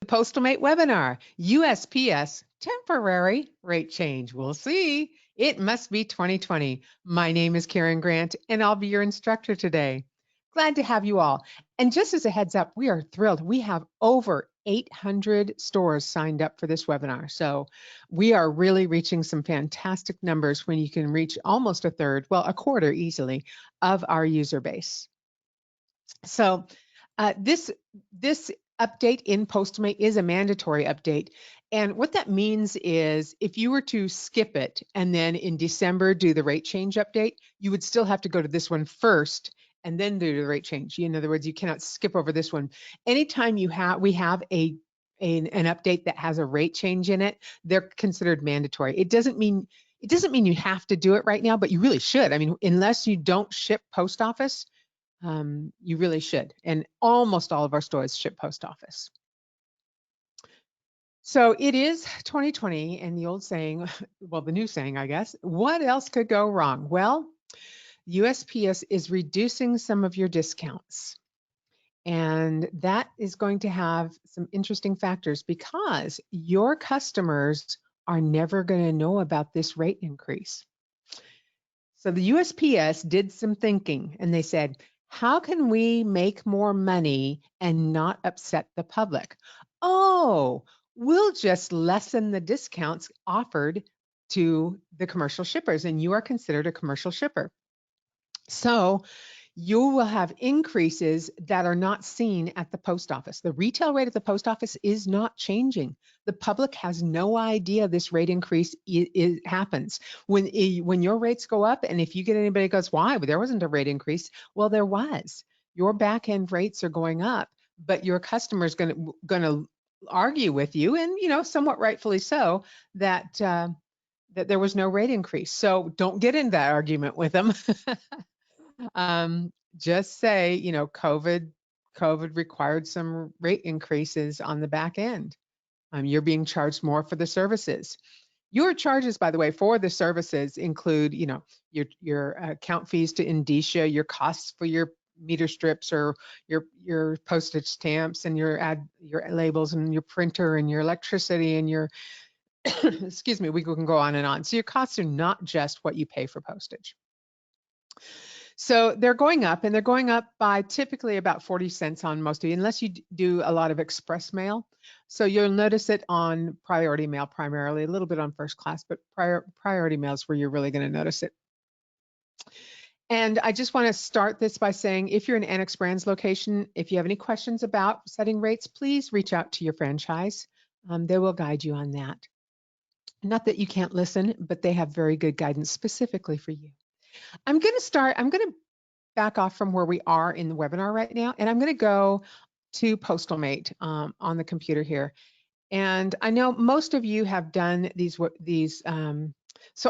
Postalmate webinar, USPS temporary rate change. We'll see. It must be 2020. My name is Karen Grant, and I'll be your instructor today. Glad to have you all. And just as a heads up, we are thrilled. We have over 800 stores signed up for this webinar. So we are really reaching some fantastic numbers when you can reach almost a third, well, a quarter easily of our user base. So this update in Postalmate is a mandatory update. And what that means is if you were to skip it and then in December do the rate change update, you would still have to go to this one first and then do the rate change. In other words, you cannot skip over this one. Anytime we have an update that has a rate change in it, they're considered mandatory. It doesn't mean you have to do it right now, but you really should. I mean, unless you don't ship post office, you really should. And almost all of our stores ship post office. So it is 2020, and the old saying, well, the new saying, I guess, what else could go wrong? Well, USPS is reducing some of your discounts. And that is going to have some interesting factors because your customers are never going to know about this rate increase. So the USPS did some thinking and they said, how can we make more money and not upset the public? Oh, we'll just lessen the discounts offered to the commercial shippers, and you are considered a commercial shipper. So you will have increases that are not seen at the post office. The retail rate at the post office is not changing. The public has no idea this rate increase happens. When your rates go up, and if you get anybody who goes, why? But there wasn't a rate increase. Well, there was. Your back end rates are going up, but your customer is going to argue with you, and somewhat rightfully so, that that there was no rate increase. So don't get in that argument with them. Just say, COVID required some rate increases on the back end. You're being charged more for the services. Your charges, by the way, for the services include, your account fees to Indicia, your costs for your meter strips or your postage stamps and your labels and your printer and your electricity and your excuse me, we can go on and on. So your costs are not just what you pay for postage. So they're going up, and they're going up by typically about 40 cents on most of you, unless you do a lot of express mail. So you'll notice it on priority mail primarily, a little bit on first class, but priority mail is where you're really going to notice it. And I just want to start this by saying, if you're an Annex Brands location, if you have any questions about setting rates, please reach out to your franchise. They will guide you on that. Not that you can't listen, but they have very good guidance specifically for you. I'm going to back off from where we are in the webinar right now, and I'm going to go to Postalmate on the computer here. And I know most of you have done these. So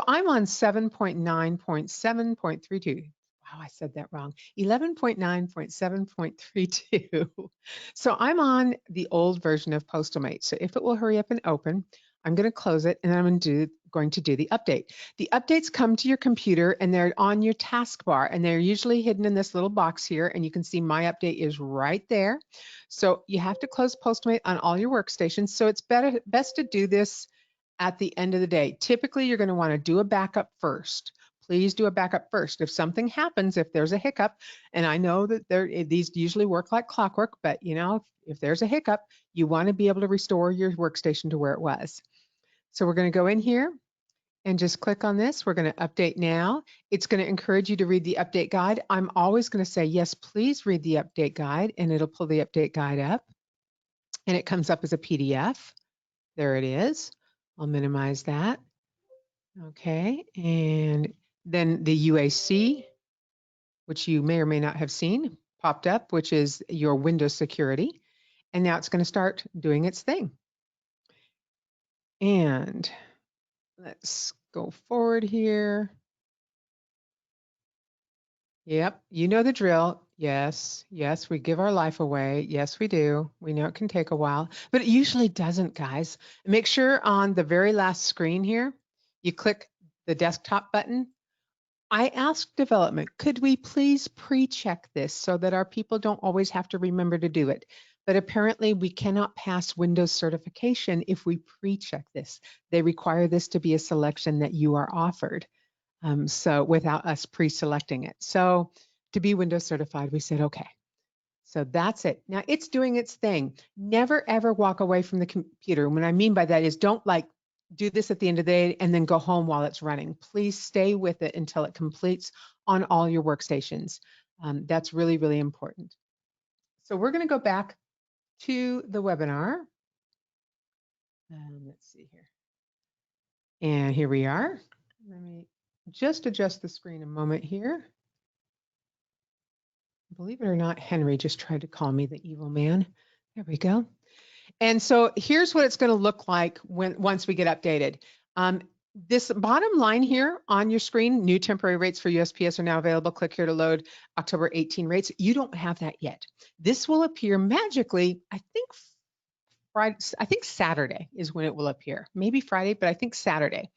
I'm on 7.9.7.32. Wow, I said that wrong. 11.9.7.32. So I'm on the old version of Postalmate. So if it will hurry up and open, I'm going to close it, and then I'm going to do the update. The updates come to your computer, and they're on your taskbar, and they're usually hidden in this little box here, and you can see my update is right there. So you have to close Postalmate on all your workstations. So it's best to do this at the end of the day. Typically, you're going to want to do a backup first. Please do a backup first. If something happens, if there's a hiccup, and I know that these usually work like clockwork, but if there's a hiccup, you want to be able to restore your workstation to where it was. So we're going to go in here and just click on this. We're going to update now. It's going to encourage you to read the update guide. I'm always going to say, yes, please read the update guide, and it'll pull the update guide up. And it comes up as a PDF. There it is. I'll minimize that. Okay, and then the UAC, which you may or may not have seen, popped up, which is your Windows security. And now it's going to start doing its thing. And let's go forward here. Yep, you know the drill. Yes, we give our life away. Yes, we do. We know it can take a while, but it usually doesn't, guys. Make sure on the very last screen here, you click the desktop button. I asked development, could we please pre-check this so that our people don't always have to remember to do it? but apparently we cannot pass Windows certification if we pre-check this. They require this to be a selection that you are offered. So without us pre-selecting it. So to be Windows certified, we said, okay. So that's it. Now it's doing its thing. Never ever walk away from the computer. What I mean by that is don't like do this at the end of the day and then go home while it's running. Please stay with it until it completes on all your workstations. That's really, really important. So we're going to go back to the webinar. Let's see here. And here we are. Let me just adjust the screen a moment here. Believe it or not, Henry just tried to call me the evil man. There we go. And so here's what it's going to look like once we get updated. This bottom line here on your screen, new temporary rates for USPS are now available. Click here to load October 18 rates. You don't have that yet. This will appear magically, I think Friday, I think Saturday is when it will appear. Maybe Friday, but I think Saturday.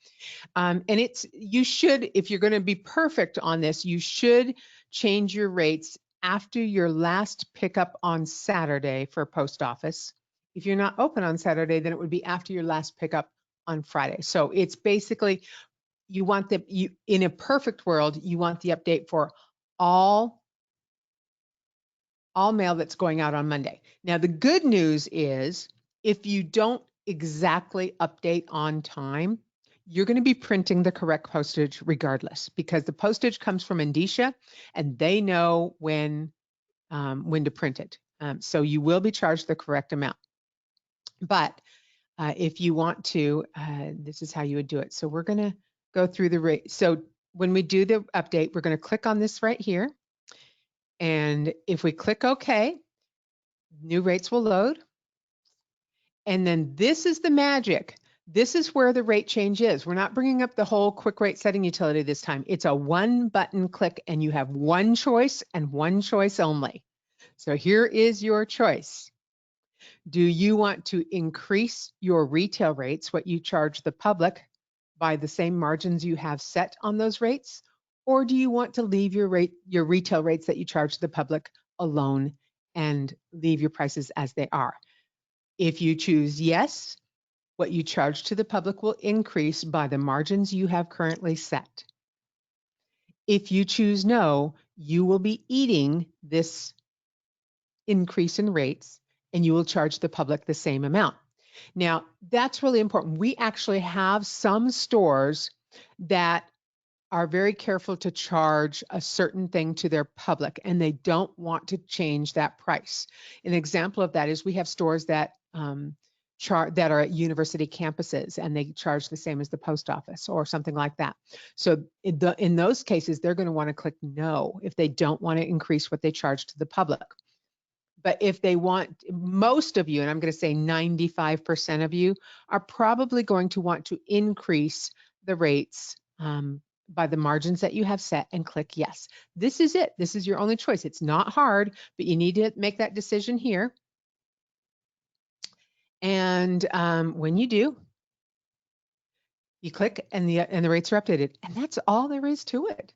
And you should, if you're going to be perfect on this, you should change your rates after your last pickup on Saturday for post office. If you're not open on Saturday, then it would be after your last pickup on Friday. So it's basically, you want in a perfect world, you want the update for all mail that's going out on Monday. Now, the good news is if you don't exactly update on time, you're going to be printing the correct postage regardless, because the postage comes from Indicia and they know when to print it. So you will be charged the correct amount. But if you want to, this is how you would do it. So we're going to go through the rate. So when we do the update, we're going to click on this right here. And if we click OK, new rates will load. And then this is the magic. This is where the rate change is. We're not bringing up the whole quick rate setting utility this time. It's a one button click and you have one choice and one choice only. So here is your choice. Do you want to increase your retail rates, what you charge the public, by the same margins you have set on those rates? Or do you want to leave your retail rates that you charge the public alone and leave your prices as they are? If you choose yes, what you charge to the public will increase by the margins you have currently set. If you choose no, you will be eating this increase in rates and you will charge the public the same amount. Now, that's really important. We actually have some stores that are very careful to charge a certain thing to their public and they don't want to change that price. An example of that is we have stores that that are at university campuses and they charge the same as the post office or something like that. So in those cases, they're going to want to click no if they don't want to increase what they charge to the public. But if they want, most of you, and I'm going to say 95% of you, are probably going to want to increase the rates by the margins that you have set and click yes. This is it. This is your only choice. It's not hard, but you need to make that decision here. And when you do, you click and the rates are updated. And that's all there is to it.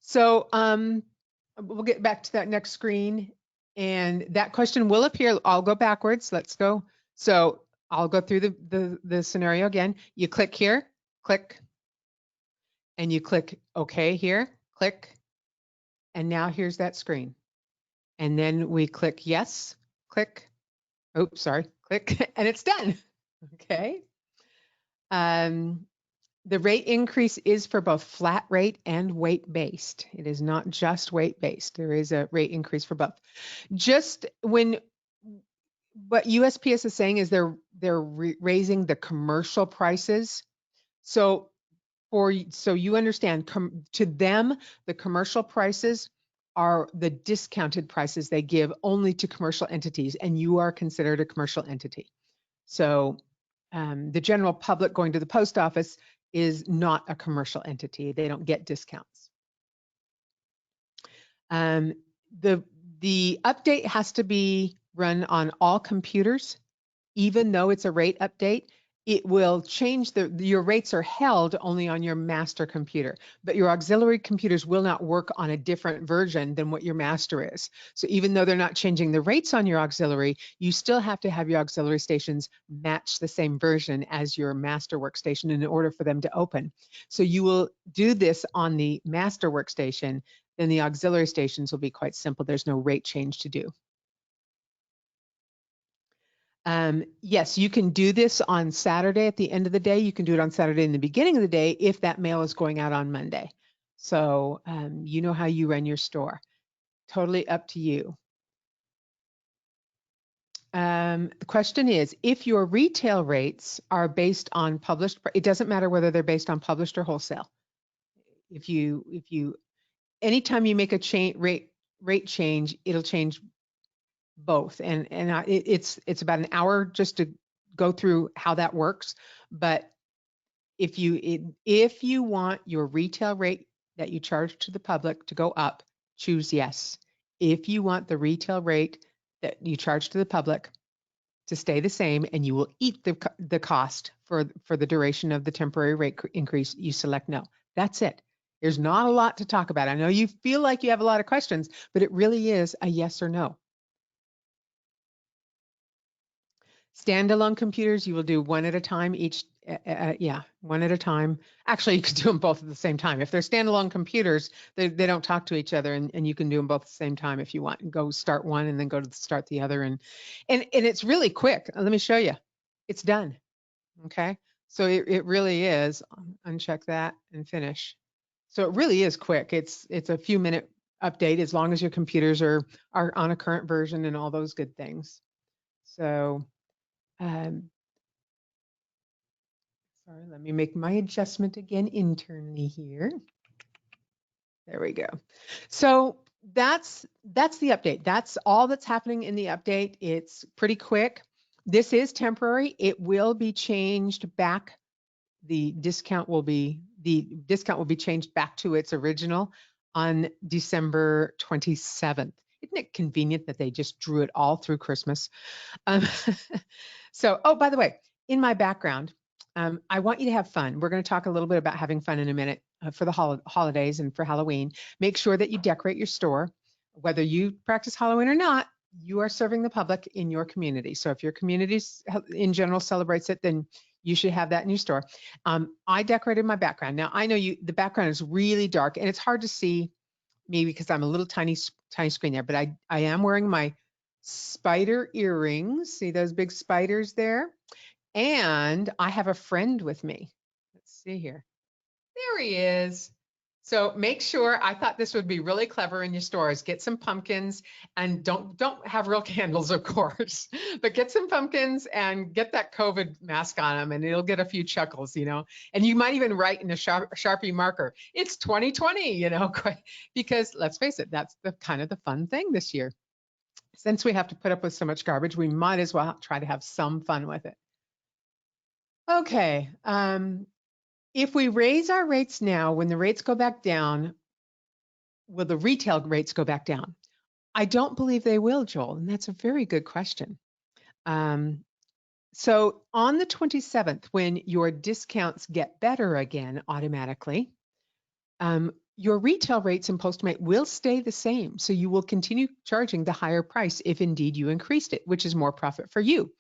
So we'll get back to that next screen. And that question will appear. I'll go backwards. Let's go. So I'll go through the scenario again. You click here, click, and you click OK here, click. And now here's that screen. And then we click yes, click. Oops, sorry, click, and it's done. Okay. The rate increase is for both flat rate and weight based. It is not just weight based. There is a rate increase for both. Just what USPS is saying is they're raising the commercial prices. So you understand, to them, the commercial prices are the discounted prices they give only to commercial entities, and you are considered a commercial entity. So the general public going to the post office is not a commercial entity. They don't get discounts. The update has to be run on all computers, even though it's a rate update. it will change your rates are held only on your master computer, but your auxiliary computers will not work on a different version than what your master is. So even though they're not changing the rates on your auxiliary, you still have to have your auxiliary stations match the same version as your master workstation in order for them to open. So you will do this on the master workstation, then the auxiliary stations will be quite simple. There's no rate change to do. Yes, you can do this on Saturday at the end of the day. You can do it on Saturday in the beginning of the day if that mail is going out on Monday. So you know how you run your store. Totally up to you. The question is, if your retail rates are based on published, it doesn't matter whether they're based on published or wholesale. Anytime you make a rate change, it'll change both, and it's about an hour just to go through how that works. But if you want your retail rate that you charge to the public to go up, choose yes. If you want the retail rate that you charge to the public to stay the same and you will eat the cost for the duration of the temporary rate increase, you select no. That's it. There's not a lot to talk about. I know you feel like you have a lot of questions, but it really is a yes or no. Standalone computers, you will do one at a time each. Yeah, one at a time. Actually, you could do them both at the same time. If they're standalone computers, they don't talk to each other, and you can do them both at the same time if you want. Go start one and then go to start the other, and it's really quick. Let me show you. It's done. Okay, so it really is. Uncheck that and finish. So it really is quick. It's a few minute update as long as your computers are on a current version and all those good things. So. Um, Sorry, let me make my adjustment again internally here. There we go. So that's the update. That's all that's happening in the update. It's pretty quick. This is temporary. It will be changed back. The discount will be changed back to its original on December 27th. Isn't it convenient that they just drew it all through Christmas? Um, so, oh, by the way, in my background, I want you to have fun. We're going to talk a little bit about having fun in a minute for the holidays and for Halloween. Make sure that you decorate your store. Whether you practice Halloween or not, you are serving the public in your community. So if your community in general celebrates it, then you should have that in your store. I decorated my background. Now I know the background is really dark and it's hard to see me because I'm a little tiny screen there, but I am wearing my spider earrings. See those big spiders there? And I have a friend with me. Let's see here. There he is. So make sure, I thought this would be really clever in your stores. Get some pumpkins and don't have real candles, of course, but get some pumpkins and get that COVID mask on them and it'll get a few chuckles, and you might even write in a Sharpie marker, it's 2020, because let's face it, that's the kind of the fun thing this year. Since we have to put up with so much garbage, we might as well try to have some fun with it. Okay. If we raise our rates now, when the rates go back down, will the retail rates go back down? I don't believe they will, Joel, and that's a very good question. So on the 27th, when your discounts get better again automatically, your retail rates in Postmate will stay the same. So you will continue charging the higher price if indeed you increased it, which is more profit for you.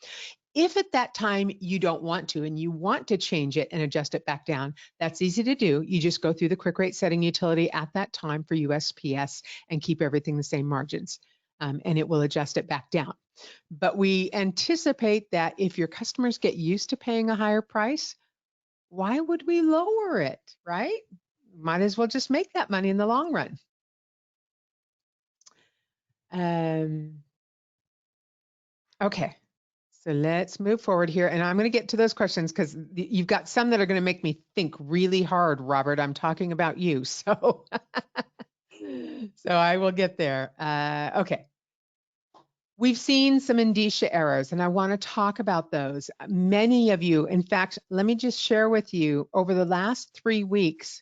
If at that time you don't want to and you want to change it and adjust it back down, that's easy to do. You just go through the quick rate setting utility at that time for USPS and keep everything the same margins, and it will adjust it back down. But we anticipate that if your customers get used to paying a higher price, why would we lower it, right? Might as well just make that money in the long run. Okay. So let's move forward here. And I'm going to get to those questions because you've got some that are going to make me think really hard, Robert. I'm talking about you. So, so I will get there. Okay. We've seen some indicia errors, and I want to talk about those. Many of you, in fact, let me just share with you, over the last 3 weeks,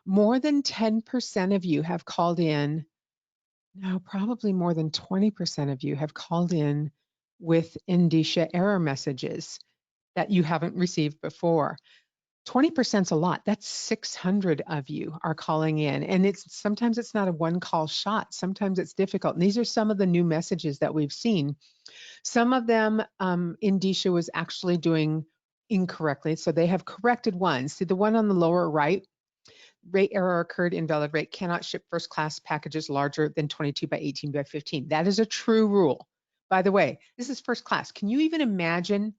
more than 10% of you have called in. No, probably more than 20% of you have called in with indicia error messages. that you haven't received before. 20% is a lot. That's 600 of you are calling in. And sometimes it's not a one call shot. Sometimes it's difficult. And these are some of the new messages that we've seen. Some of them, Indicia was actually doing incorrectly. So they have corrected one. See the one on the lower right, rate error occurred, invalid rate, cannot ship first class packages larger than 22 by 18 by 15. That is a true rule. By the way, this is first class. Can you even imagine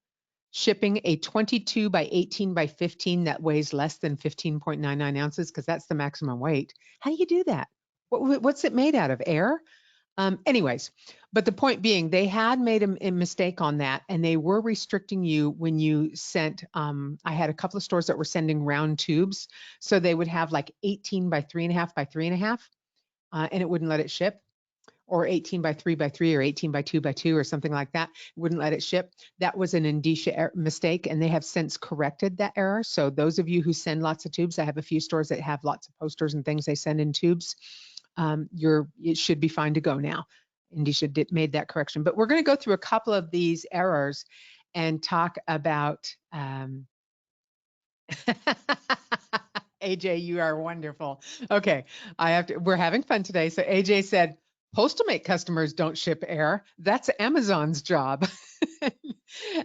shipping a 22 by 18 by 15 that weighs less than 15.99 ounces? Because that's the maximum weight. How do you do that? What's it made out of? Air? Anyways, but the point being, they had made a mistake on that, and they were restricting you when you sent. I had a couple of stores that were sending round tubes, so they would have like 18 by 3.5 by 3.5, and it wouldn't let it ship, or 18 by 3 by 3, or 18 by 2 by 2, or something like that. Wouldn't let it ship. That was an Indicia mistake, and they have since corrected that error. So those of you who send lots of tubes, I have a few stores that have lots of posters and things they send in tubes. It should be fine to go now. Indicia made that correction. But we're going to go through a couple of these errors and talk about. AJ, you are wonderful. Okay, we're having fun today. So AJ said, Postalmate customers don't ship air. That's Amazon's job.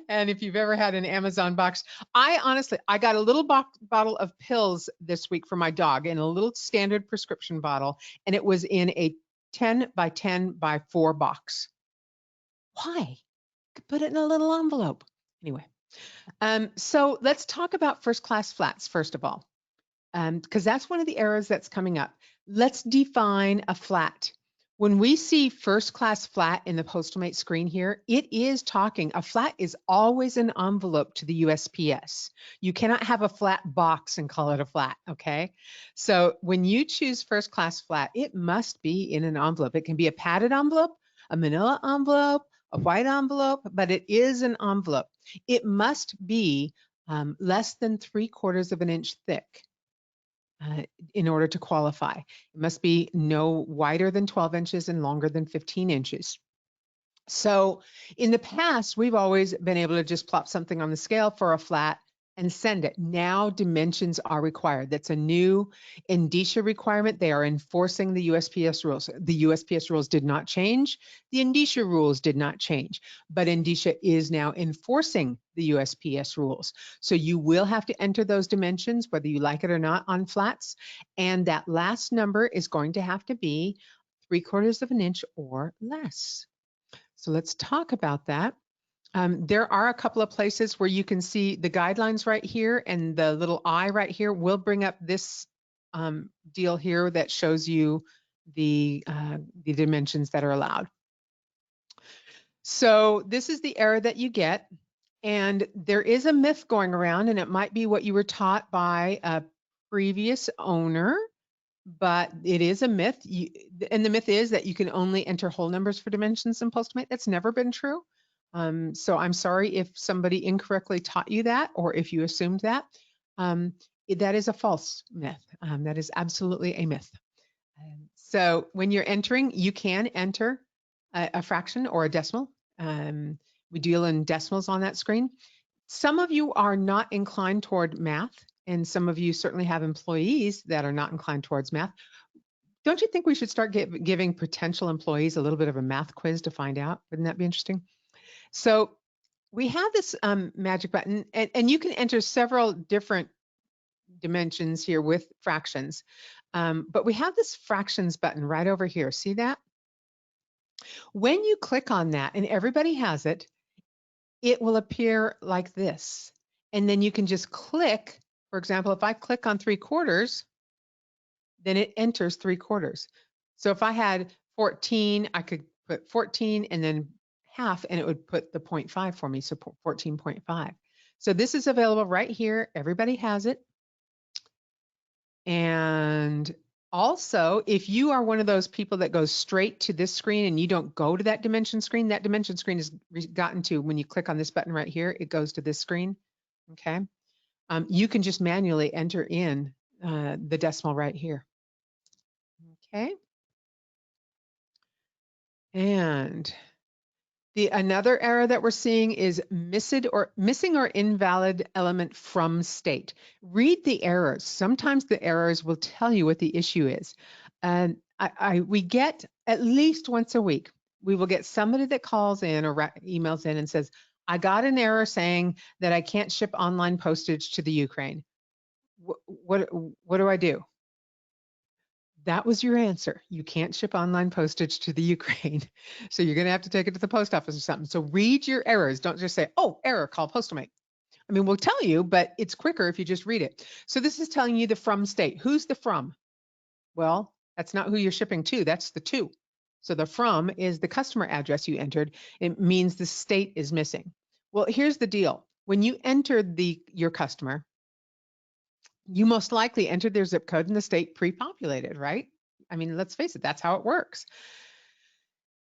And if you've ever had an Amazon box, I got a little bottle of pills this week for my dog in a little standard prescription bottle, and it was in a 10 by 10 by 4 box. Why? Could put it in a little envelope. Anyway, so let's talk about first class flats first of all, because that's one of the errors that's coming up. Let's define a flat. When we see first class flat in the Postalmate screen here, it is talking, a flat is always an envelope to the USPS. You cannot have a flat box and call it a flat, okay? So when you choose first class flat, it must be in an envelope. It can be a padded envelope, a manila envelope, a white envelope, but it is an envelope. It must be less than 3/4 of an inch thick. In order to qualify. It must be no wider than 12 inches and longer than 15 inches. So in the past, we've always been able to just plop something on the scale for a flat and send it. Now dimensions are required. That's a new Indicia requirement. They are enforcing the USPS rules. The USPS rules did not change. The Indicia rules did not change, but Indicia is now enforcing the USPS rules. So you will have to enter those dimensions, whether you like it or not, on flats. And that last number is going to have to be 3/4 of an inch or less. So let's talk about that. There are a couple of places where you can see the guidelines right here, and the little I right here will bring up this deal here that shows you the dimensions that are allowed. So this is the error that you get, and there is a myth going around, and it might be what you were taught by a previous owner, but it is a myth. And the myth is that you can only enter whole numbers for dimensions in Postalmate. That's never been true. So I'm sorry if somebody incorrectly taught you that, or if you assumed that. That is a false myth. That is absolutely a myth. So when you're entering, you can enter a fraction or a decimal. We deal in decimals on that screen. Some of you are not inclined toward math, and some of you certainly have employees that are not inclined towards math. Don't you think we should start giving potential employees a little bit of a math quiz to find out? Wouldn't that be interesting? So we have this magic button, and you can enter several different dimensions here with fractions. But we have this fractions button right over here. See that? When you click on that, and everybody has it, it will appear like this. And then you can just click. For example, if I click on 3/4, then it enters 3/4. So if I had 14, I could put 14 and then half, and it would put the 0.5 for me, so 14.5. So this is available right here. Everybody has it. And also, if you are one of those people that goes straight to this screen and you don't go to that dimension screen is gotten to when you click on this button right here, it goes to this screen, okay? You can just manually enter in the decimal right here, okay? And Another error that we're seeing is missing or invalid element from state. Read the errors. Sometimes the errors will tell you what the issue is. And we get at least once a week, we will get somebody that calls in or emails in and says, I got an error saying that I can't ship online postage to the Ukraine. What do I do? That was your answer. You can't ship online postage to the Ukraine. So you're going to have to take it to the post office or something. So read your errors. Don't just say, oh, error, call Postomate. I mean, we'll tell you, but it's quicker if you just read it. So this is telling you the from state. Who's the from? Well, that's not who you're shipping to. That's the to. So the from is the customer address you entered. It means the state is missing. Well, here's the deal. When you entered your customer, you most likely entered their zip code in the state pre-populated, right? I mean, let's face it, that's how it works.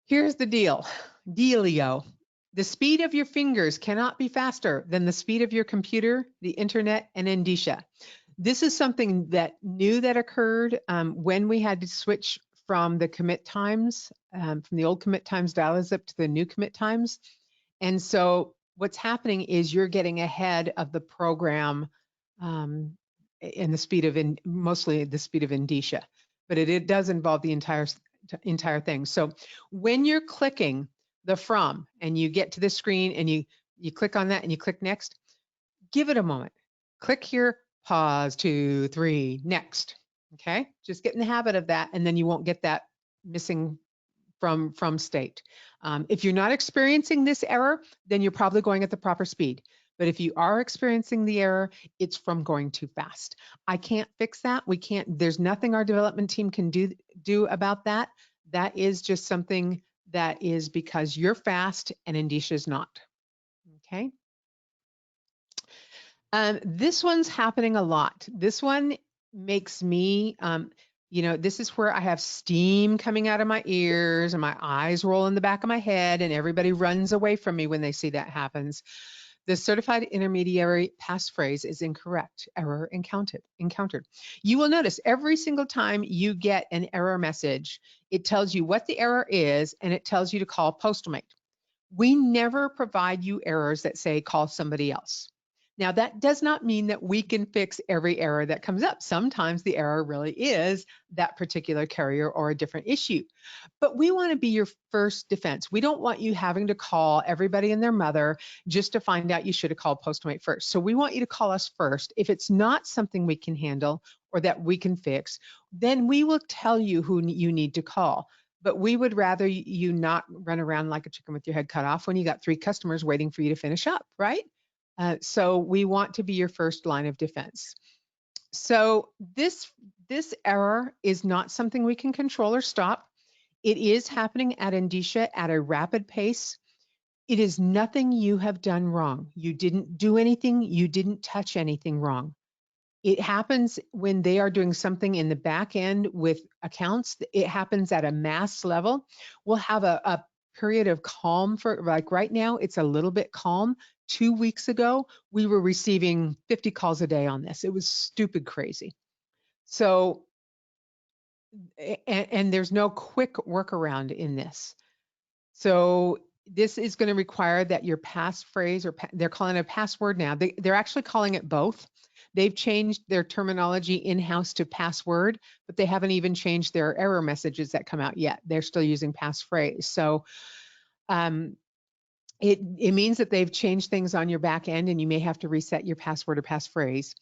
Here's the dealio. The speed of your fingers cannot be faster than the speed of your computer, the internet, and Indicia. This is something that new that occurred when we had to switch from the commit times, from the old commit times dial-a-zip to the new commit times. And so what's happening is you're getting ahead of the program in the speed of mostly the speed of Indicia, but it does involve the entire thing. So when you're clicking the from and you get to the screen and you click on that and you click next, give it a moment. Click here, pause, 2, 3, next. Okay, just get in the habit of that, and then you won't get that missing from state. If you're not experiencing this error, then you're probably going at the proper speed. But if you are experiencing the error, it's from going too fast. I can't fix that. We can't, there's nothing our development team can do about that. That is just something that is because you're fast and Indicia is not. Okay. This one's happening a lot. This one makes me, this is where I have steam coming out of my ears and my eyes roll in the back of my head and everybody runs away from me when they see that happens. The certified intermediary passphrase is incorrect. Error encountered. You will notice every single time you get an error message, it tells you what the error is and it tells you to call Postomate. We never provide you errors that say call somebody else. Now, that does not mean that we can fix every error that comes up. Sometimes the error really is that particular carrier or a different issue. But we want to be your first defense. We don't want you having to call everybody and their mother just to find out you should have called Postomate first. So we want you to call us first. If it's not something we can handle or that we can fix, then we will tell you who you need to call. But we would rather you not run around like a chicken with your head cut off when you got 3 customers waiting for you to finish up, right? So we want to be your first line of defense. So this error is not something we can control or stop. It is happening at Indicia at a rapid pace. It is nothing you have done wrong. You didn't do anything. You didn't touch anything wrong. It happens when they are doing something in the back end with accounts. It happens at a mass level. We'll have a period of calm for, like right now, it's a little bit calm. 2 weeks ago, we were receiving 50 calls a day on this. It was stupid crazy. So, and there's no quick workaround in this. So this is going to require that your passphrase, or they're calling it a password now. They're actually calling it both. They've changed their terminology in-house to password, but they haven't even changed their error messages that come out yet. They're still using passphrase. So it means that they've changed things on your back end, and you may have to reset your password or passphrase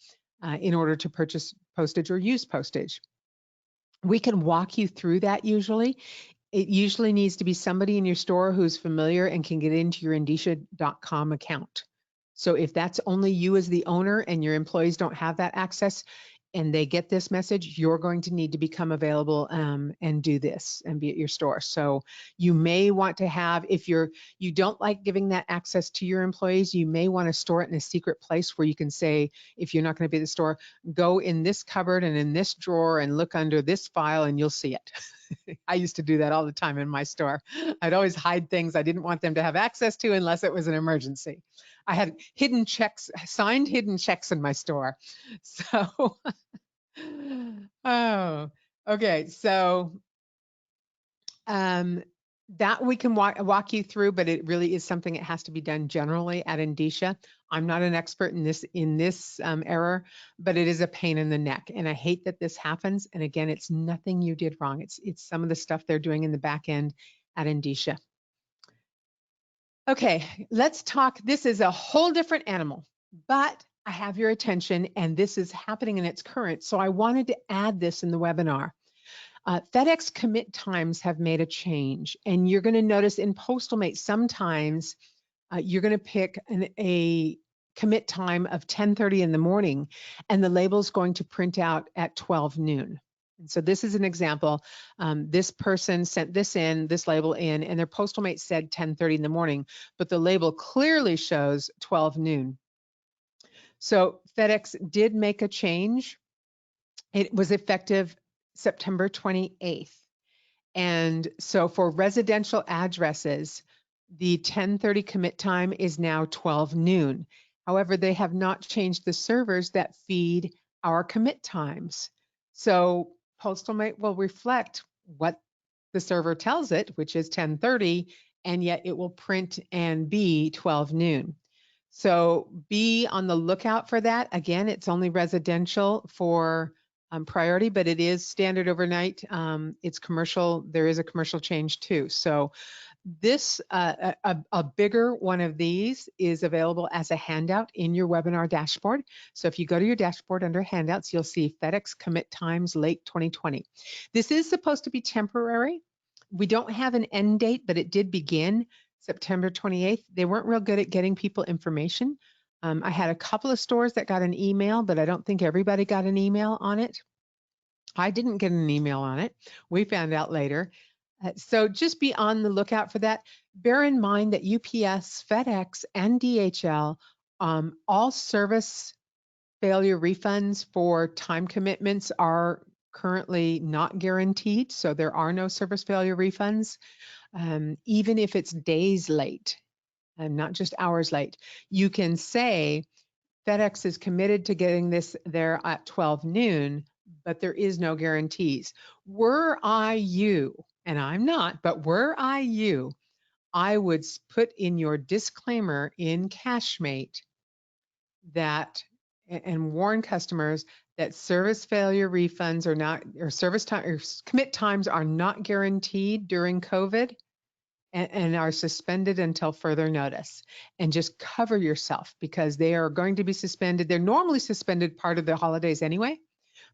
in order to purchase postage or use postage. We can walk you through that usually. It usually needs to be somebody in your store who's familiar and can get into your Indicia.com account. So if that's only you as the owner and your employees don't have that access and they get this message, you're going to need to become available and do this and be at your store. So you may want to have, if you don't like giving that access to your employees, you may want to store it in a secret place where you can say, if you're not going to be at the store, go in this cupboard and in this drawer and look under this file and you'll see it. I used to do that all the time in my store. I'd always hide things I didn't want them to have access to unless it was an emergency. I had hidden checks, signed hidden checks in my store. So, oh, okay. So That we can walk you through, but it really is something that has to be done generally at Indicia. I'm not an expert in this error, but it is a pain in the neck, and I hate that this happens. And again, it's nothing you did wrong. It's some of the stuff they're doing in the back end at Indicia. Okay, let's talk. This is a whole different animal, but I have your attention, and this is happening in its current. So I wanted to add this in the webinar. FedEx commit times have made a change, and you're going to notice in PostalMate sometimes you're going to pick a commit time of 10:30 in the morning, and the label's going to print out at 12 noon. And so this is an example. This person sent this label in, and their PostalMate said 10:30 in the morning, but the label clearly shows 12 noon. So FedEx did make a change. It was effective September 28th. And so for residential addresses, the 10:30 commit time is now 12 noon. However, they have not changed the servers that feed our commit times. So PostalMate will reflect what the server tells it, which is 10:30, and yet it will print and be 12 noon. So be on the lookout for that. Again, it's only residential for priority, but it is standard overnight. It's commercial. There is a commercial change too. So this, a bigger one of these is available as a handout in your webinar dashboard. So if you go to your dashboard under handouts, you'll see FedEx commit times late 2020. This is supposed to be temporary. We don't have an end date, but it did begin September 28th. They weren't real good at getting people information. I had a couple of stores that got an email, but I don't think everybody got an email on it. I didn't get an email on it. We found out later. So just be on the lookout for that. Bear in mind that UPS, FedEx, and DHL, all service failure refunds for time commitments are currently not guaranteed. So there are no service failure refunds, even if it's days late and not just hours late. You can say FedEx is committed to getting this there at 12 noon, but there is no guarantees. Were I you, and I'm not, but were I you, I would put in your disclaimer in Cashmate that and warn customers that service failure refunds are not, or service time or commit times are not guaranteed during COVID and are suspended until further notice. And just cover yourself because they are going to be suspended. They're normally suspended part of the holidays anyway,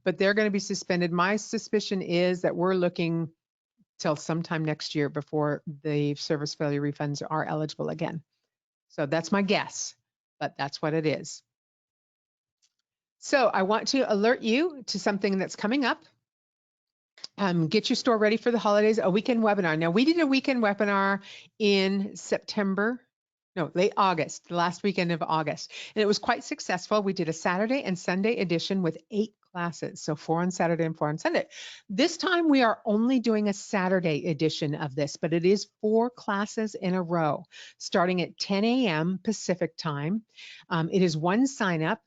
but they're going to be suspended. My suspicion is that we're looking till sometime next year before the service failure refunds are eligible again. So that's my guess, but that's what it is. So I want to alert you to something that's coming up. Get your store ready for the holidays, a weekend webinar. Now, we did a weekend webinar in September, no, late August, the last weekend of August. And it was quite successful. We did a Saturday and Sunday edition with 8 classes. So 4 on Saturday and 4 on Sunday. This time we are only doing a Saturday edition of this, but it is 4 classes in a row, starting at 10 a.m. Pacific time. It is one sign up.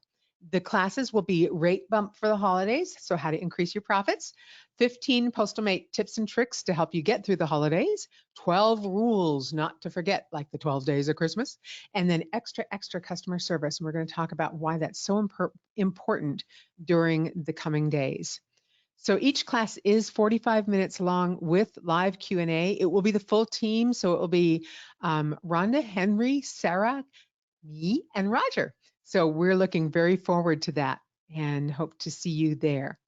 The classes will be rate bump for the holidays, so how to increase your profits, 15 PostalMate tips and tricks to help you get through the holidays, 12 rules not to forget, like the 12 days of Christmas, and then extra customer service. And we're going to talk about why that's so important during the coming days. So each class is 45 minutes long with live Q&A. It will be the full team, so it will be Rhonda, Henry, Sarah, me, and Roger. So we're looking very forward to that and hope to see you there.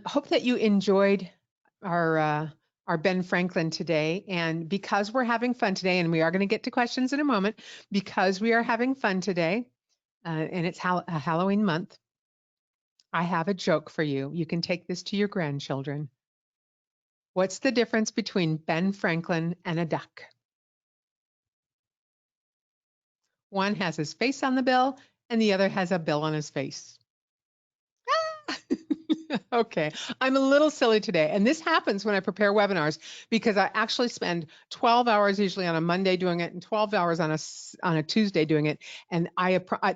Hope that you enjoyed our Ben Franklin today. And because we're having fun today, and we are going to get to questions in a moment, because we are having fun today, and it's a Halloween month, I have a joke for you. You can take this to your grandchildren. What's the difference between Ben Franklin and a duck? One has his face on the bill, and the other has a bill on his face. Okay, I'm a little silly today, and this happens when I prepare webinars because I actually spend 12 hours usually on a Monday doing it and 12 hours on a Tuesday doing it. And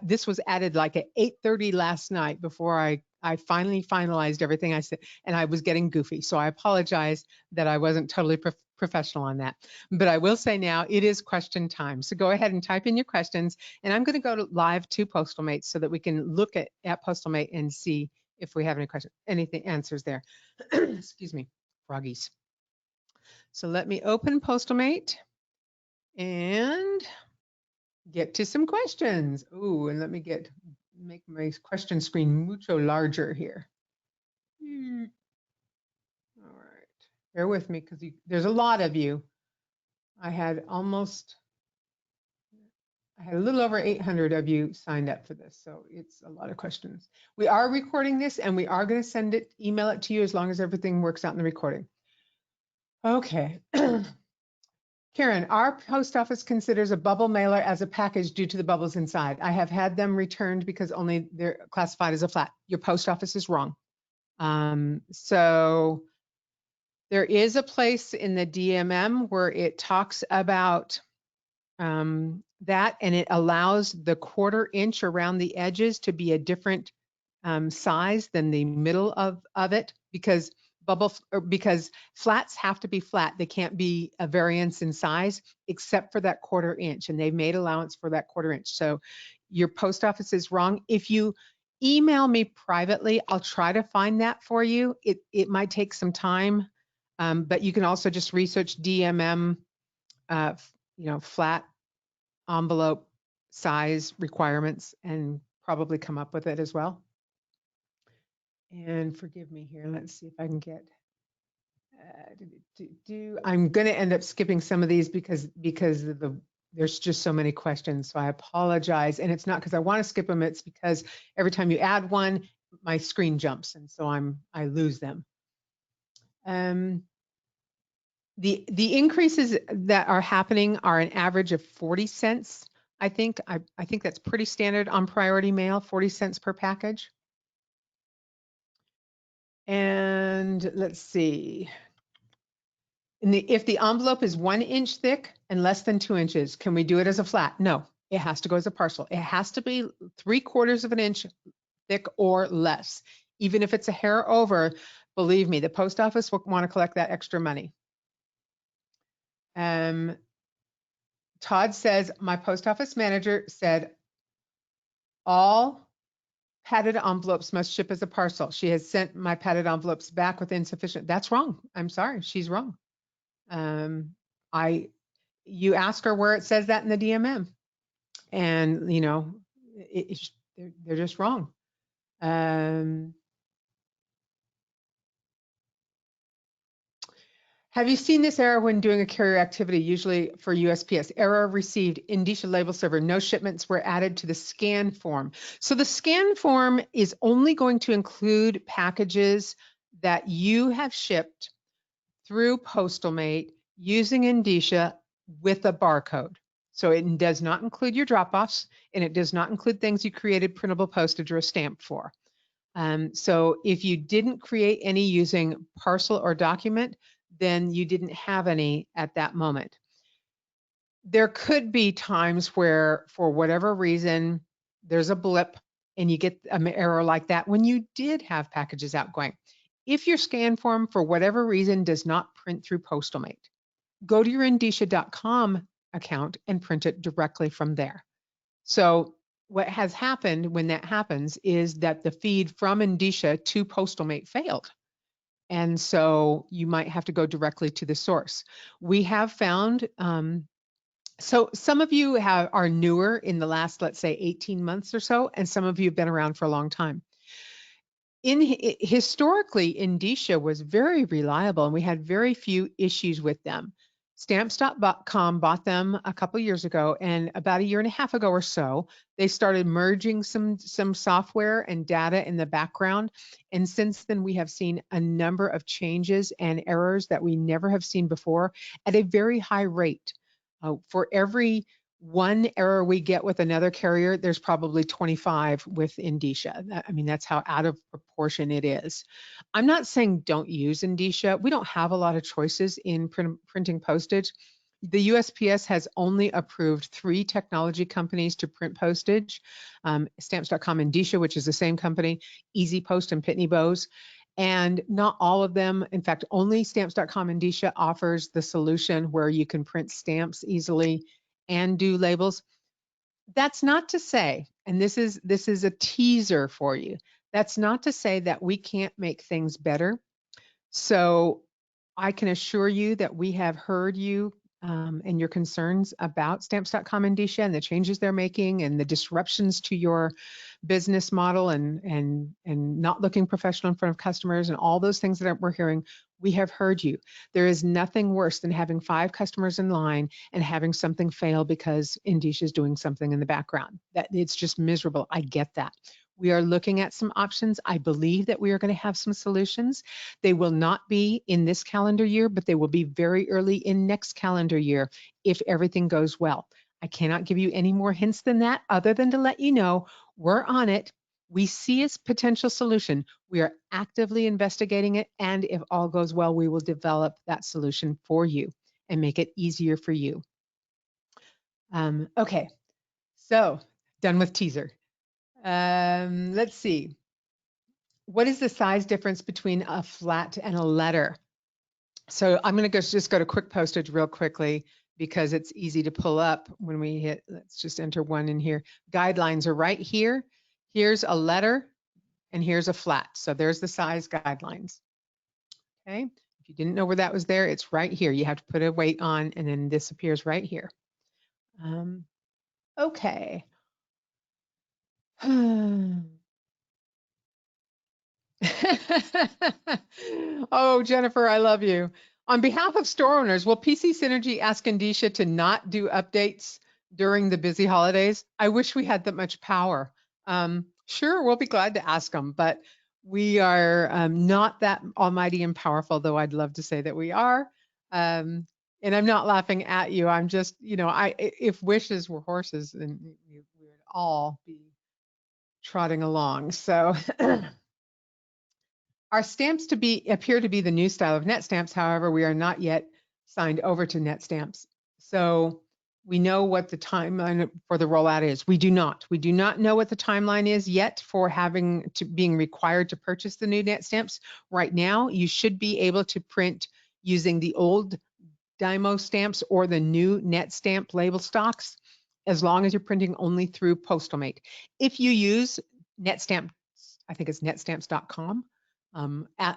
this was added like at 8:30 last night before I finally finalized everything I said, and I was getting goofy. So I apologize that I wasn't totally professional on that. But I will say now it is question time. So go ahead and type in your questions, and I'm going to go live to Postalmate so that we can look at Postalmate and see if we have any questions, anything answers there. Excuse me, froggies. So let me open Postalmate and get to some questions. Ooh, and let me make my question screen mucho larger here. All right, bear with me because there's a lot of you. I had a little over 800 of you signed up for this, so it's a lot of questions. We are recording this, and we are going to email it to you as long as everything works out in the recording. Okay. Karen, our post office considers a bubble mailer as a package due to the bubbles inside. I have had them returned because only they're classified as a flat. Your post office is wrong. So there is a place in the DMM where it talks about that, and it allows the 1/4 inch around the edges to be a different size than the middle of it, because because flats have to be flat. They can't be a variance in size except for that 1/4 inch, and they've made allowance for that 1/4 inch. So your post office is wrong. If you email me privately, I'll try to find that for you. It might take some time, but you can also just research DMM, flat envelope size requirements and probably come up with it as well. And forgive me here. Let's see if I can get. I'm going to end up skipping some of these because there's just so many questions. So I apologize. And it's not because I want to skip them. It's because every time you add one, my screen jumps, and so I lose them. The increases that are happening are an average of 40 cents. I think that's pretty standard on priority mail, 40 cents per package. And let's see. If the envelope is 1 inch thick and less than 2 inches, can we do it as a flat? No, it has to go as a parcel. It has to be 3/4 of an inch thick or less. Even if it's a hair over, believe me, the post office will want to collect that extra money. Todd says, my post office manager said all padded envelopes must ship as a parcel. She has sent my padded envelopes back with insufficient. That's wrong. I'm sorry, she's wrong. You ask her where it says that in the DMM, and they're just wrong. Have you seen this error when doing a carrier activity, usually for USPS? Error received, indicia label server, no shipments were added to the scan form. So the scan form is only going to include packages that you have shipped through Postalmate using indicia with a barcode. So it does not include your drop-offs, and it does not include things you created printable postage or a stamp for. So if you didn't create any using parcel or document, then you didn't have any at that moment. There could be times where, for whatever reason, there's a blip and you get an error like that when you did have packages outgoing. If your scan form, for whatever reason, does not print through Postalmate, go to your indicia.com account and print it directly from there. So what has happened when that happens is that the feed from indicia to Postalmate failed. And so you might have to go directly to the source. We have found, so some of you are newer in the last, let's say, 18 months or so, and some of you have been around for a long time. Historically, indicia was very reliable, and we had very few issues with them. Stamps.com bought them a couple years ago, and about 1.5 years ago or so, they started merging some software and data in the background. And since then, we have seen a number of changes and errors that we never have seen before at a very high rate. For every one error we get with another carrier, there's probably 25 with Indicia. I mean, that's how out of proportion it is. I'm not saying don't use Indicia. We don't have a lot of choices in printing postage. The USPS has only approved 3 technology companies to print postage, Stamps.com, Indicia, which is the same company, Easy Post, and Pitney Bowes. And not all of them, in fact, only Stamps.com Indicia offers the solution where you can print stamps easily and do labels. That's not to say, and this is a teaser for you, that's not to say that we can't make things better. So I can assure you that we have heard you and your concerns about Stamps.com Indicia and the changes they're making and the disruptions to your business model and not looking professional in front of customers and all those things that we're hearing. We have heard you. There is nothing worse than having 5 customers in line and having something fail because Indicia is doing something in the background. That it's just miserable. I get that. We are looking at some options. I believe that we are going to have some solutions. They will not be in this calendar year, but they will be very early in next calendar year if everything goes well. I cannot give you any more hints than that other than to let you know we're on it. We see a potential solution. We are actively investigating it. And if all goes well, we will develop that solution for you and make it easier for you. Okay, so done with teaser. Let's see. What is the size difference between a flat and a letter? So I'm going to just go to quick postage real quickly because it's easy to pull up when we hit, let's just enter one in here. Guidelines are right here. Here's a letter and here's a flat. So there's the size guidelines. Okay. If you didn't know where that was there, it's right here. You have to put a weight on and then this appears right here. Okay. Oh, Jennifer, I love you. On behalf of store owners, will PC Synergy ask Indicia to not do updates during the busy holidays? I wish we had that much power. Sure, we'll be glad to ask them, but we are not that almighty and powerful, though I'd love to say that we are. And I'm not laughing at you. I'm just, if wishes were horses, then we would all be trotting along. So our stamps appear to be the new style of net stamps. However, we are not yet signed over to net stamps. So we know what the timeline for the rollout is. We do not. We do not know what the timeline is yet for being required to purchase the new net stamps. Right now, you should be able to print using the old Dymo stamps or the new net stamp label stocks, as long as you're printing only through Postalmate. If you use NetStamp, I think it's netstamps.com.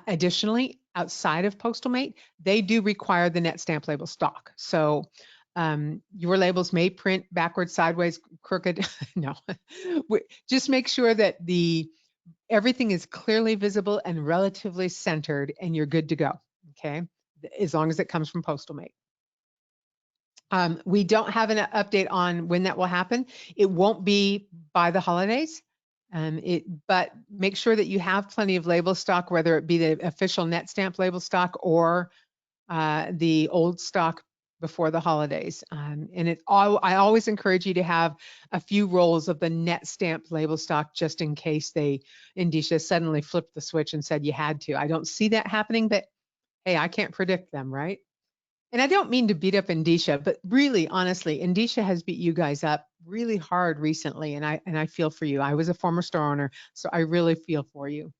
Additionally, outside of Postalmate, they do require the NetStamp label stock. So your labels may print backwards, sideways, crooked. No, just make sure that everything is clearly visible and relatively centered, and you're good to go. Okay, as long as it comes from Postalmate. We don't have an update on when that will happen. It won't be by the holidays. But make sure that you have plenty of label stock, whether it be the official NetStamp label stock or the old stock before the holidays. And I always encourage you to have a few rolls of the NetStamp label stock just in case Indicia suddenly flipped the switch and said you had to. I don't see that happening, but hey, I can't predict them, right? And I don't mean to beat up Indicia, but really, honestly, Indicia has beat you guys up really hard recently, and I feel for you. I was a former store owner, so I really feel for you.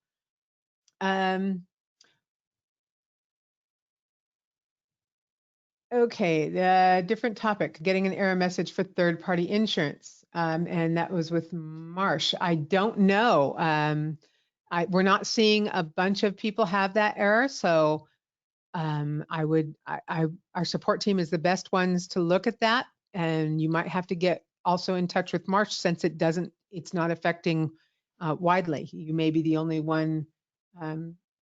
Okay, the different topic, getting an error message for third-party insurance, and that was with Marsh. I don't know. We're not seeing a bunch of people have that error, so our support team is the best ones to look at that, and you might have to get also in touch with Marsh since it's not affecting widely. You may be the only one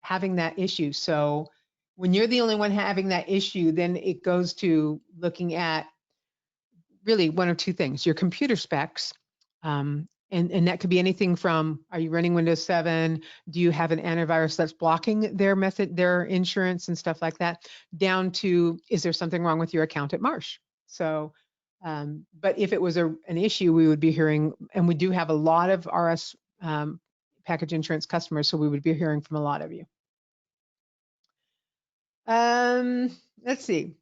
having that issue. So when you're the only one having that issue, then it goes to looking at really one of two things: your computer specs. And that could be anything from, are you running Windows 7? Do you have an antivirus that's blocking their insurance and stuff like that, down to, is there something wrong with your account at Marsh? So But if it was an issue, we would be hearing, and we do have a lot of RS package insurance customers, so we would be hearing from a lot of you. Let's see.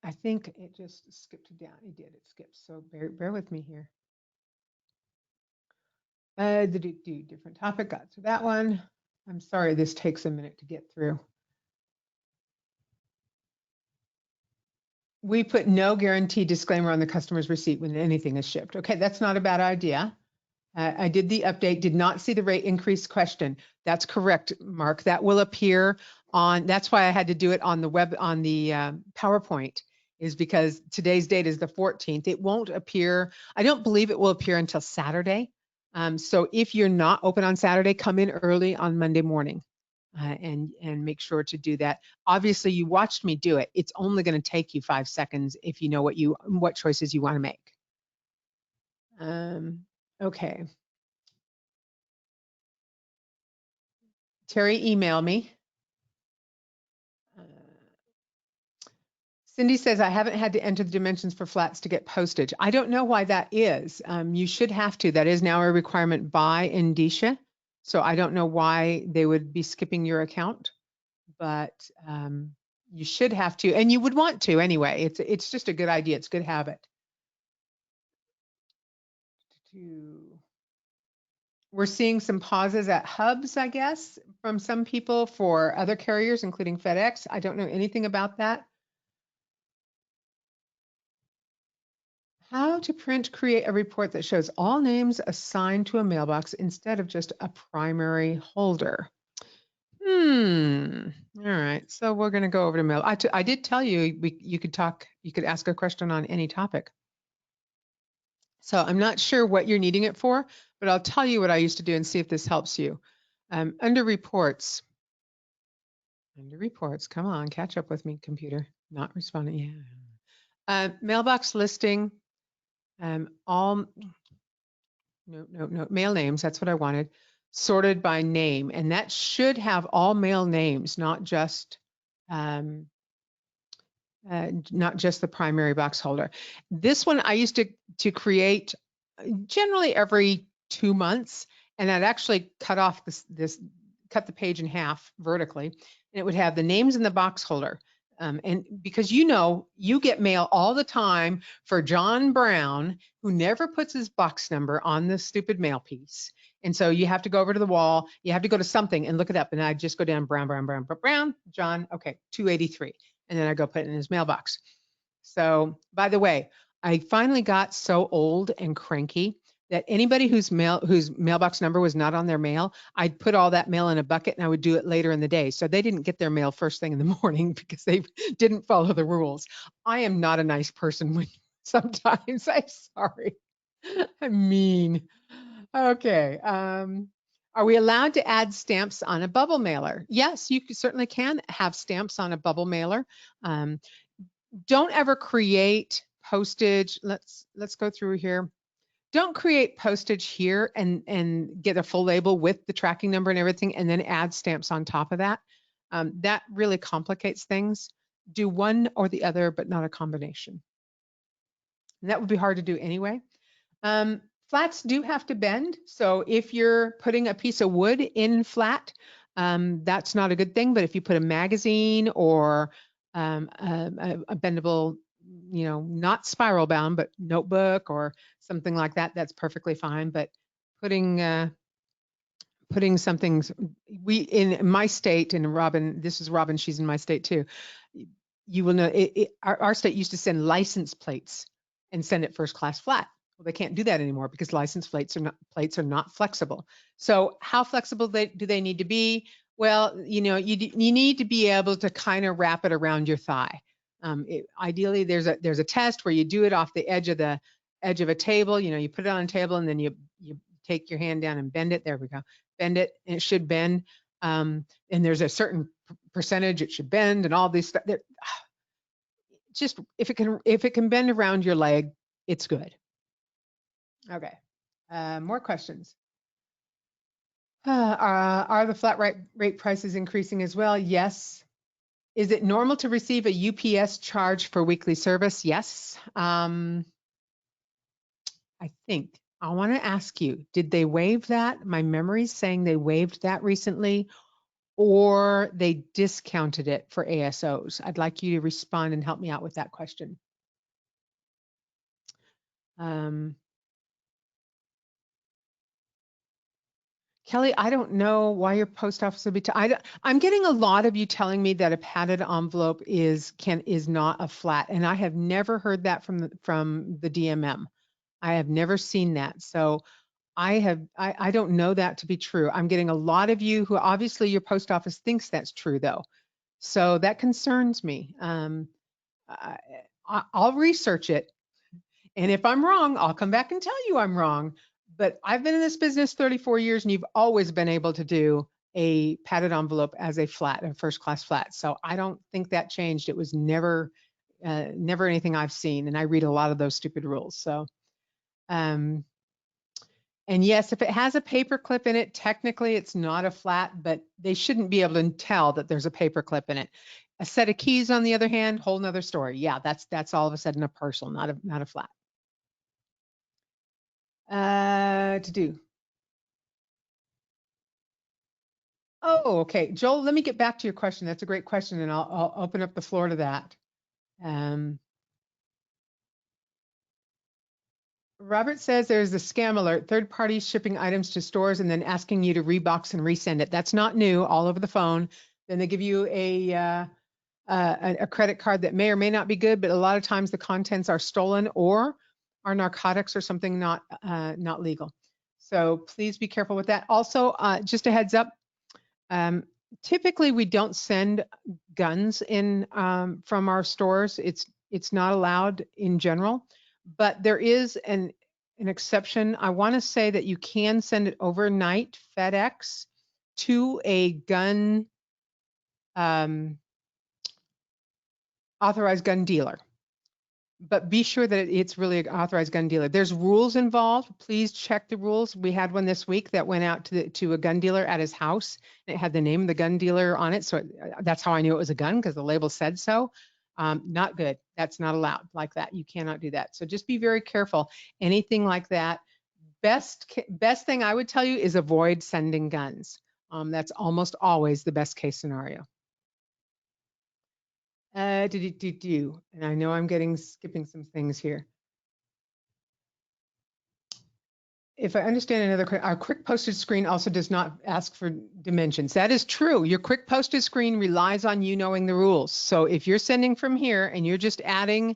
I think it just skipped down. It did. It skipped. So bear with me here. Different topic. Got to that one. I'm sorry this takes a minute to get through. We put no guarantee disclaimer on the customer's receipt when anything is shipped. Okay, that's not a bad idea. I did the update, did not see the rate increase question. That's correct, Mark. That will appear on, that's why I had to do it on the web, on the PowerPoint, is because today's date is the 14th. It won't appear, I don't believe it will appear until Saturday. So if you're not open on Saturday, come in early on Monday morning and make sure to do that. Obviously, you watched me do it. It's only going to take you 5 seconds if you know what choices you want to make. Okay. Terry, email me. Cindy says, I haven't had to enter the dimensions for flats to get postage. I don't know why that is. You should have to. That is now a requirement by Indicia. So I don't know why they would be skipping your account, but you should have to, and you would want to anyway. It's just a good idea. It's a good habit. We're seeing some pauses at hubs, I guess, from some people for other carriers, including FedEx. I don't know anything about that. How to create a report that shows all names assigned to a mailbox instead of just a primary holder. All right, so we're going to go over to mail. I did tell you you could ask a question on any topic. So I'm not sure what you're needing it for, but I'll tell you what I used to do and see if this helps you. Under reports, come on, catch up with me, computer. Not responding, yeah. Mailbox listing, all, no, mail names, that's what I wanted, sorted by name. And that should have all mail names, not just the primary box holder. This one I used to create generally every 2 months, and I'd actually cut the page in half vertically, and it would have the names in the box holder. And because you get mail all the time for John Brown, who never puts his box number on the stupid mail piece. And so you have to go over to the wall, you have to go to something and look it up. And I just go down Brown, John, okay, 283. And then I go put it in his mailbox. So by the way, I finally got so old and cranky that anybody whose mailbox number was not on their mail, I'd put all that mail in a bucket and I would do it later in the day. So they didn't get their mail first thing in the morning because they didn't follow the rules. I am not a nice person sometimes. I'm sorry. I'm mean. Okay. Are we allowed to add stamps on a bubble mailer? Yes, you certainly can have stamps on a bubble mailer. Don't ever create postage. Let's go through here. Don't create postage here and get a full label with the tracking number and everything and then add stamps on top of that. That really complicates things. Do one or the other, but not a combination. And that would be hard to do anyway. Flats do have to bend. So if you're putting a piece of wood in flat, that's not a good thing. But if you put a magazine or a bendable, not spiral bound, but notebook or something like that, that's perfectly fine. But putting something, in my state, and Robin, this is Robin, she's in my state too. You will know our state used to send license plates and send it first class flat. Well, they can't do that anymore because license plates are not flexible. So how flexible do they need to be? Well, you need to be able to kind of wrap it around your thigh. Ideally, there's a test where you do it off the edge of a table. You put it on a table and then you take your hand down and bend it. There we go. Bend it, and it should bend. And there's a certain percentage it should bend, and all these stuff. Just if it can bend around your leg, it's good. Okay. More questions. Are the flat rate prices increasing as well? Yes. Is it normal to receive a UPS charge for weekly service? Yes. I think I want to ask you, did they waive that? My memory's saying they waived that recently, or they discounted it for ASOs. I'd like you to respond and help me out with that question. Kelly, I don't know why your post office would be. I'm getting a lot of you telling me that a padded envelope is not a flat, and I have never heard that from the DMM. I have never seen that. So I don't know that to be true. I'm getting a lot of you who obviously your post office thinks that's true though. So that concerns me. I, I'll research it. And if I'm wrong, I'll come back and tell you I'm wrong. But I've been in this business 34 years and you've always been able to do a padded envelope as a flat, a first class flat. So I don't think that changed. It was never anything I've seen. And I read a lot of those stupid rules. So, and yes, if it has a paper clip in it, technically it's not a flat, but they shouldn't be able to tell that there's a paper clip in it. A set of keys, on the other hand, whole nother story. Yeah, that's all of a sudden a parcel, not a flat. To do. Oh, okay. Joel, let me get back to your question. That's a great question, and I'll open up the floor to that. Robert says there's a scam alert, third parties shipping items to stores and then asking you to rebox and resend it. That's not new, all over the phone. Then they give you a credit card that may or may not be good, but a lot of times the contents are stolen or are narcotics or something not legal. So please be careful with that. Also, just a heads up, typically we don't send guns in from our stores. It's not allowed in general, but there is an exception. I want to say that you can send it overnight FedEx to a gun authorized gun dealer. But be sure that it's really an authorized gun dealer. There's rules involved. Please check the rules. We had one this week that went out to a gun dealer at his house. And it had the name of the gun dealer on it. So that's how I knew it was a gun, because the label said so. Not good. That's not allowed like that. You cannot do that. So just be very careful. Anything like that. Best thing I would tell you is avoid sending guns. That's almost always the best case scenario. And I know I'm skipping some things here. If I understand another, our quick postage screen also does not ask for dimensions. That is true. Your quick postage screen relies on you knowing the rules. So if you're sending from here and you're just adding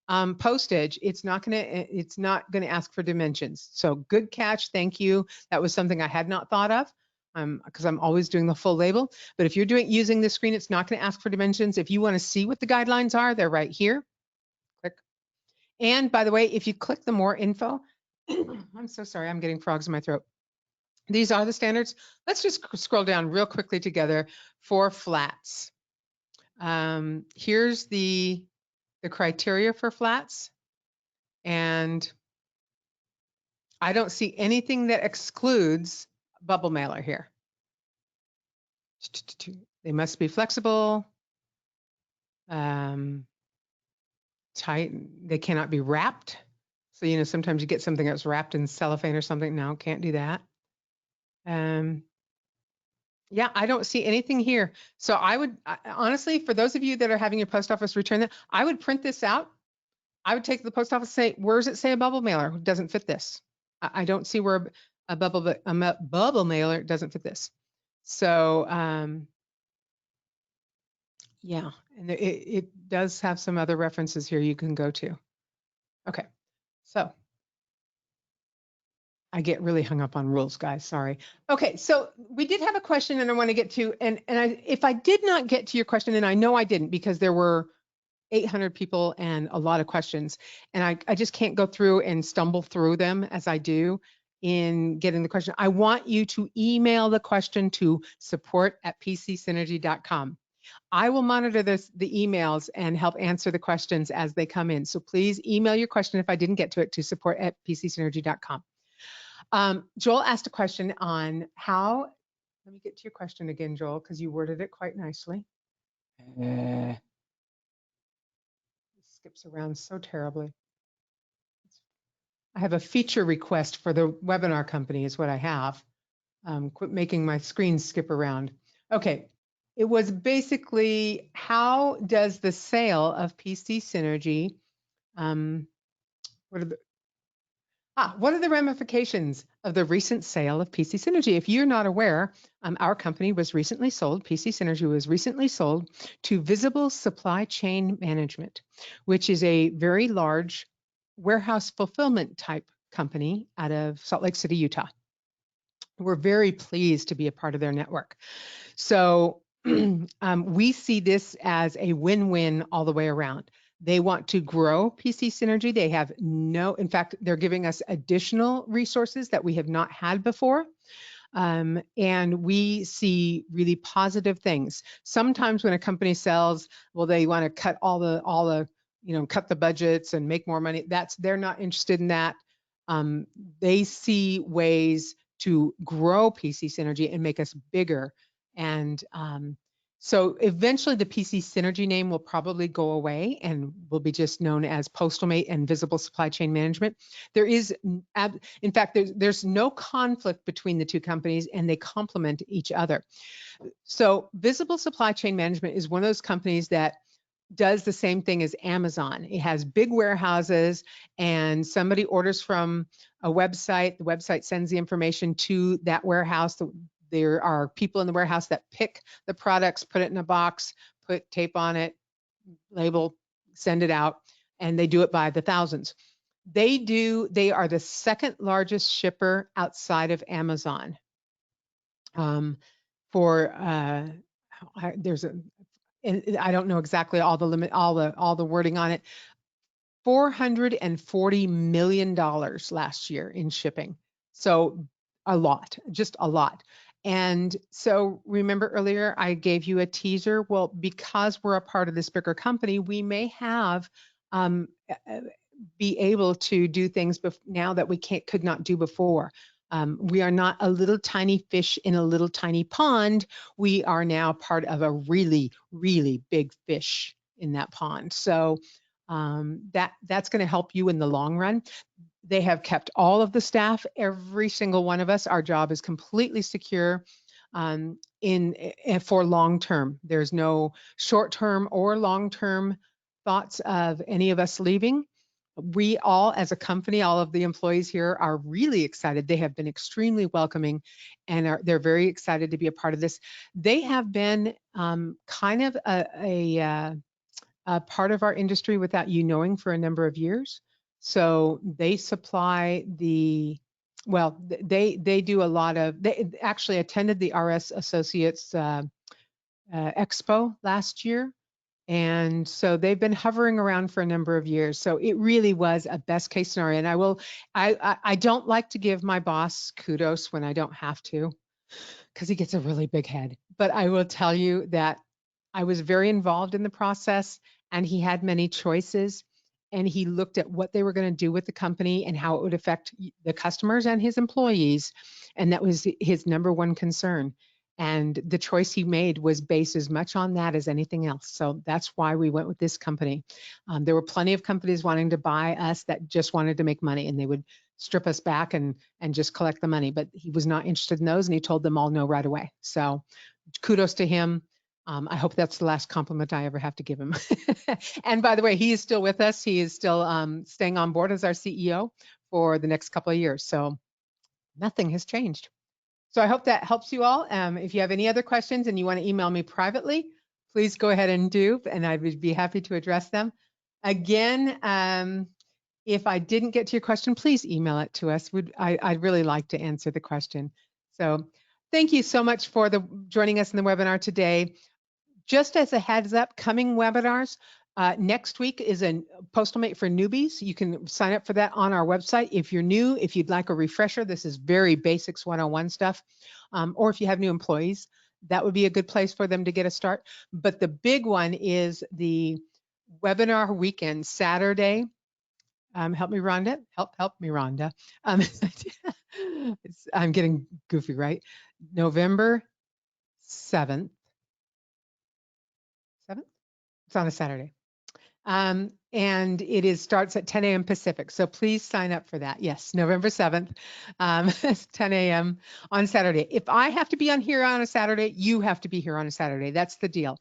postage, it's not gonna ask for dimensions. So good catch. Thank you. That was something I had not thought of, because I'm always doing the full label. But if you're using this screen, it's not going to ask for dimensions. If you want to see what the guidelines are, they're right here. Click. And by the way, if you click the more info, I'm so sorry, I'm getting frogs in my throat. These are the standards. Let's just scroll down real quickly together for flats. Here's the criteria for flats. And I don't see anything that excludes bubble mailer here. They must be flexible, tight. They cannot be wrapped. So, sometimes you get something that's wrapped in cellophane or something. No, can't do that. Yeah, I don't see anything here. So I would honestly, for those of you that are having your post office return that, I would print this out. I would take to the post office and say, where does it say a bubble mailer? It doesn't fit this. I don't see where a bubble mailer doesn't fit this. So yeah, and it does have some other references here you can go to. Okay, so I get really hung up on rules, guys. Sorry. Okay, so we did have a question, and I want to get to, and if I did not get to your question, and I know I didn't because there were 800 people and a lot of questions, and I just can't go through and stumble through them as I do in getting the question. I want you to email the question to support@pcsynergy.com. I will monitor the emails and help answer the questions as they come in. So please email your question if I didn't get to it to support@pcsynergy.com. Joel asked a question on how, let me get to your question again, Joel, because you worded it quite nicely. It skips around so terribly. I have a feature request for the webinar company is what I have. Quit making my screen skip around. Okay, it was basically how does the sale of PC Synergy, what are the what are the ramifications of the recent sale of PC Synergy? If you're not aware, our company was recently sold, PC Synergy was recently sold to Visible Supply Chain Management, which is a very large warehouse fulfillment type company out of Salt Lake City, Utah. We're very pleased to be a part of their network. So we see this as a win-win all the way around. They want to grow PC Synergy. They have in fact, they're giving us additional resources that we have not had before. And we see really positive things. Sometimes when a company sells, well, they want to cut all the, cut the budgets and make more money. They're not interested in that. They see ways to grow PC Synergy and make us bigger. And so eventually the PC Synergy name will probably go away and will be just known as Postalmate and Visible Supply Chain Management. There is, in fact, there's no conflict between the two companies and they complement each other. So Visible Supply Chain Management is one of those companies that does the same thing as Amazon. It has big warehouses and somebody orders from a website. The website sends the information to that warehouse. There are people in the warehouse that pick the products, put it in a box, put tape on it, label, send it out, and they do it by the thousands. They are the second largest shipper outside of Amazon. And I don't know exactly all the wording on it. $440 million last year in shipping. So a lot, just a lot. And so remember earlier I gave you a teaser. Well, because we're a part of this bigger company, we may have be able to do things now that we could not do before. We are not a little tiny fish in a little tiny pond. We are now part of a really, really big fish in that pond. So that's going to help you in the long run. They have kept all of the staff, every single one of us. Our job is completely secure for long term. There's no short term or long term thoughts of any of us leaving. We all, as a company, all of the employees here are really excited. They have been extremely welcoming and they're very excited to be a part of this. They have been kind of a part of our industry without you knowing for a number of years. So they supply they do a lot of, they actually attended the RS Associates Expo last year. And so they've been hovering around for a number of years. So it really was a best case scenario. And I don't like to give my boss kudos when I don't have to, because he gets a really big head. But I will tell you that I was very involved in the process and he had many choices. And he looked at what they were going to do with the company and how it would affect the customers and his employees. And that was his number one concern. And the choice he made was based as much on that as anything else. So that's why we went with this company. There were plenty of companies wanting to buy us that just wanted to make money and they would strip us back and just collect the money. But he was not interested in those and he told them all no right away. So kudos to him. I hope that's the last compliment I ever have to give him. And by the way, he is still with us. He is still staying on board as our CEO for the next couple of years. So nothing has changed. So I hope that helps you all. If you have any other questions and you want to email me privately, please go ahead and do, and I would be happy to address them. Again, if I didn't get to your question, please email it to us. I'd really like to answer the question. So thank you so much for joining us in the webinar today. Just as a heads up, coming webinars, next week is a Postalmate for newbies. You can sign up for that on our website. If you're new, if you'd like a refresher, this is very basics 101 stuff. Or if you have new employees, that would be a good place for them to get a start. But the big one is the webinar weekend, Saturday. Help me, Rhonda. Help me, Rhonda. I'm getting goofy, right? November 7th. It's on a Saturday. And it starts at 10 a.m. Pacific. So please sign up for that. Yes, November 7th, it's 10 a.m. on Saturday. If I have to be on here on a Saturday, you have to be here on a Saturday. That's the deal.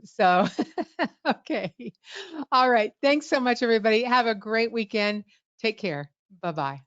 So, okay. All right. Thanks so much, everybody. Have a great weekend. Take care. Bye-bye.